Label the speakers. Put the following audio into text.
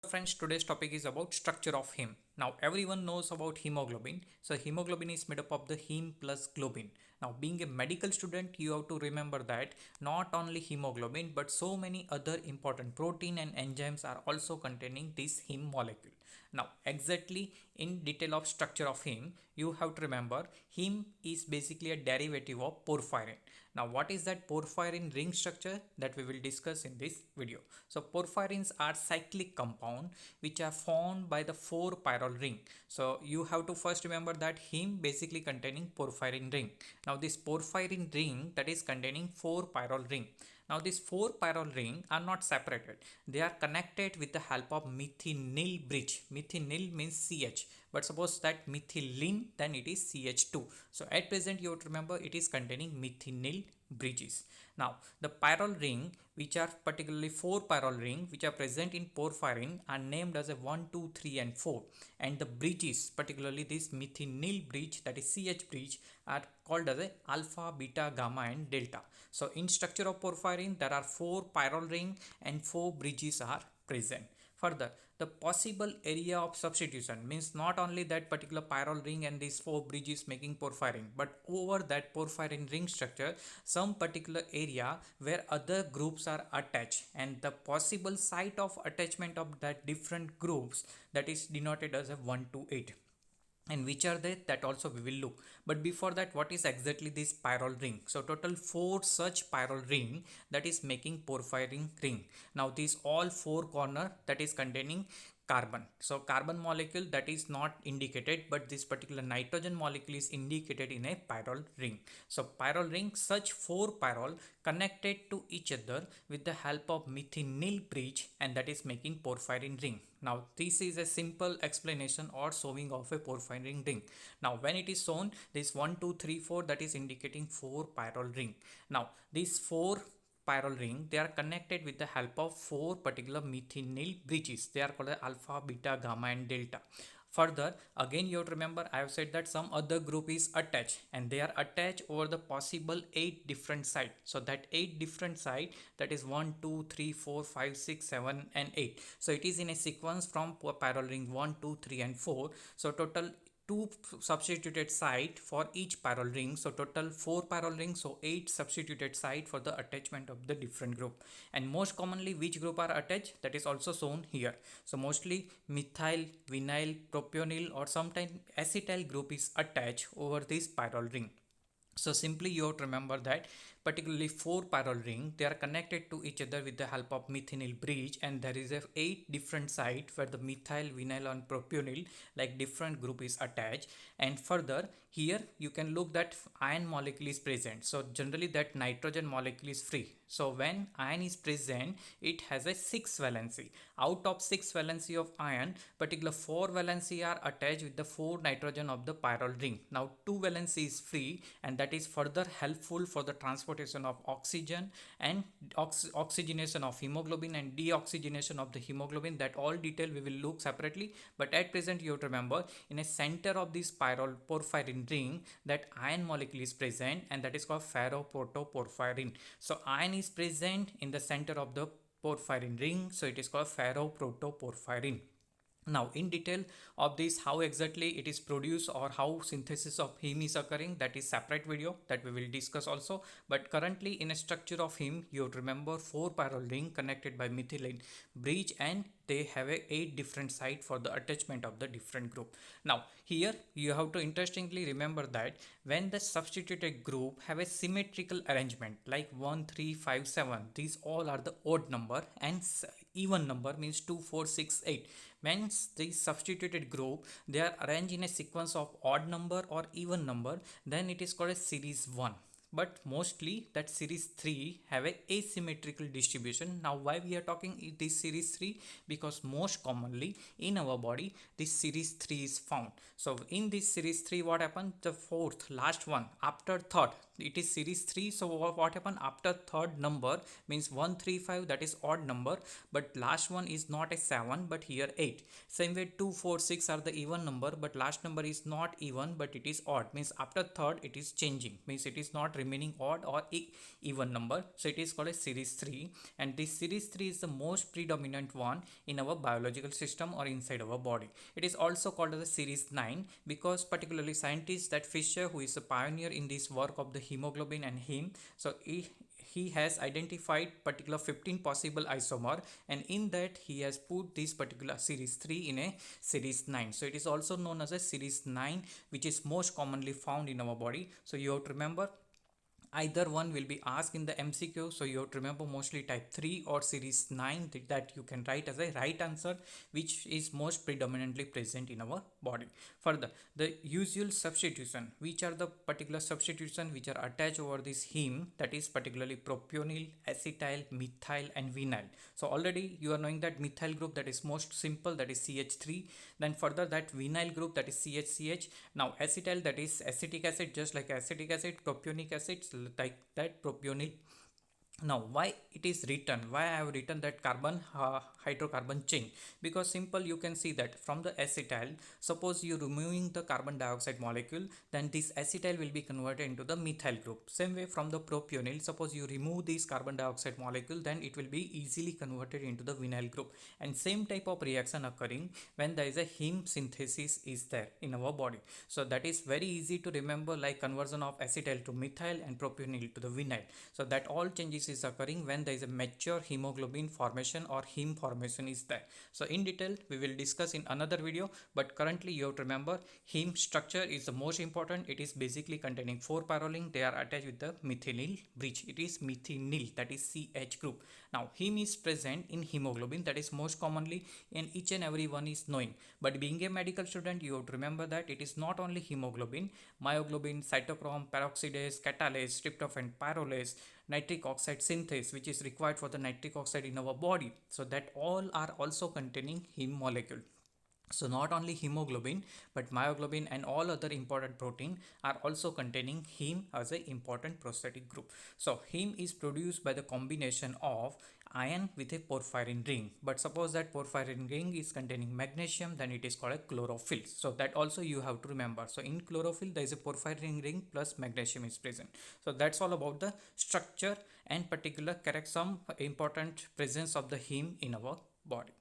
Speaker 1: Friends, today's topic is about structure of heme. Now everyone knows about hemoglobin. So hemoglobin is made up of the heme plus globin. Now being a medical student, you have to remember that not only hemoglobin but so many other important protein and enzymes are also containing this heme molecule. Now exactly in detail of structure of heme, you have to remember heme is basically a derivative of porphyrin. Now what is that porphyrin ring structure that we will discuss in this video. So porphyrins are cyclic compound which are formed by the 4 pyrrole ring. So you have to first remember that heme basically containing porphyrin ring. Now this porphyrin ring that is containing 4 pyrrole ring. Now these 4 pyrrole ring are not separated. They are connected with the help of methynyl bridge. Methynyl means CH, but suppose that methylene, then it is CH2. So at present you have to remember it is containing methynyl bridges. Now the pyrrole ring, which are particularly 4 pyrrole ring which are present in porphyrin, are named as a 1, 2, 3 and 4, and the bridges, particularly this methynyl bridge, that is CH bridge, are called as a alpha, beta, gamma and delta. So in structure of porphyrin there are 4 pyrrole ring and 4 bridges are present. Further, the possible area of substitution means not only that particular pyrrole ring and these 4 bridges making porphyrin, but over that porphyrin ring structure some particular area where other groups are attached, and the possible site of attachment of that different groups, that is denoted as a 1 to 8. And which are they, that also we will look. But before that, what is exactly this pyrrole ring? So total 4 such pyrrole ring that is making porphyrin ring. Now these all 4 corner that is containing carbon. So carbon molecule that is not indicated, but this particular nitrogen molecule is indicated in a pyrrole ring. So pyrrole ring, such 4 pyrrole connected to each other with the help of methynyl bridge, and that is making porphyrin ring. Now this is a simple explanation or showing of a porphyrin ring. Now when it is shown this 1, 2, 3, 4, that is indicating 4 pyrrole ring. Now these 4 pyrrole ring, they are connected with the help of 4 particular methynyl bridges. They are called alpha, beta, gamma and delta. Further, again you have to remember I have said that some other group is attached, and they are attached over the possible 8 different sites. So that 8 different site, that is 1, 2, 3, 4, 5, 6, 7 and 8. So it is in a sequence from pyrrole ring 1, 2, 3 and 4. So total 2 substituted site for each pyrrole ring. So total 4 pyrrole rings, so 8 substituted site for the attachment of the different group. And most commonly which group are attached, that is also shown here. So mostly methyl, vinyl, propionyl or sometimes acetyl group is attached over this pyrrole ring. So simply you have to remember that particularly 4 pyrrole ring, they are connected to each other with the help of methynyl bridge, and there is a 8 different site where the methyl, vinyl and propionyl like different group is attached. And further here you can look that iron molecule is present. So generally that nitrogen molecule is free. So when iron is present, it has a 6 valency. Out of 6 valency of iron, particular 4 valency are attached with the 4 nitrogen of the pyrrole ring. Now 2 valency is free, and that is further helpful for the transportation of oxygen and oxygenation of hemoglobin and deoxygenation of the hemoglobin. That all detail we will look separately, but at present you have to remember in a center of this pyrrole porphyrin ring that iron molecule is present, and that is called ferroprotoporphyrin. So iron is present in the center of the porphyrin ring, so it is called ferroprotoporphyrin. Now in detail of this, how exactly it is produced or how synthesis of heme is occurring, that is separate video that we will discuss also. But currently in a structure of heme, you have to remember 4 pyrrole ring connected by methylene bridge, and they have a 8 different site for the attachment of the different group. Now here you have to interestingly remember that when the substituted group have a symmetrical arrangement like 1, 3, 5, 7, these all are the odd number, and even number means 2, 4, 6, 8. When the substituted group, they are arranged in a sequence of odd number or even number, then it is called a series 1. But mostly that series 3 have a asymmetrical distribution. Now why we are talking this series 3? Because most commonly in our body this series 3 is found. So in this series 3, what happened? The fourth last one after third, it is series 3. So what happened after third number means 135, that is odd number, but last one is not a 7 but here 8. Same way 2 4 6 are the even number, but last number is not even but it is odd, means after third it is changing, means it is not remaining odd or even number. So it is called a series 3, and this series 3 is the most predominant one in our biological system or inside our body. It is also called as a series 9 because particularly scientist that Fisher, who is a pioneer in this work of the hemoglobin and heme, so he has identified particular 15 possible isomer, and in that he has put this particular series 3 in a series 9. So it is also known as a series 9, which is most commonly found in our body. So you have to remember either one will be asked in the MCQ, so you have to remember mostly type 3 or series 9, that you can write as a right answer, which is most predominantly present in our body. Further, the usual substitution, which are the particular substitution which are attached over this heme, that is particularly propionyl, acetyl, methyl and vinyl. So already you are knowing that methyl group, that is most simple, that is CH3. Then further that vinyl group, that is CHCH. Now acetyl, that is acetic acid, just like acetic acid, propionic acid, like that propionyl. Now why it is written, why I have written that carbon hydrocarbon chain, because simple, you can see that from the acetyl, suppose you removing the carbon dioxide molecule, then this acetyl will be converted into the methyl group. Same way from the propionyl, suppose you remove this carbon dioxide molecule, then it will be easily converted into the vinyl group. And same type of reaction occurring when there is a heme synthesis is there in our body. So that is very easy to remember, like conversion of acetyl to methyl and propionyl to the vinyl. So that all changes is occurring when there is a mature hemoglobin formation or heme formation is there. So in detail we will discuss in another video, but currently you have to remember heme structure is the most important. It is basically containing 4 pyrroline, they are attached with the methynyl bridge. It is methynyl, that is CH group. Now heme is present in hemoglobin, that is most commonly, and each and every one is knowing, but being a medical student you have to remember that it is not only hemoglobin, myoglobin, cytochrome, peroxidase, catalase, tryptophan, pyrrolase, nitric oxide synthase, which is required for the nitric oxide in our body. So that all are also containing heme molecule. So not only hemoglobin, but myoglobin and all other important protein are also containing heme as an important prosthetic group. So heme is produced by the combination of iron with a porphyrin ring, but suppose that porphyrin ring is containing magnesium, then it is called a chlorophyll. So that also you have to remember. So in chlorophyll there is a porphyrin ring plus magnesium is present. So that's all about the structure and particular correct some important presence of the heme in our body.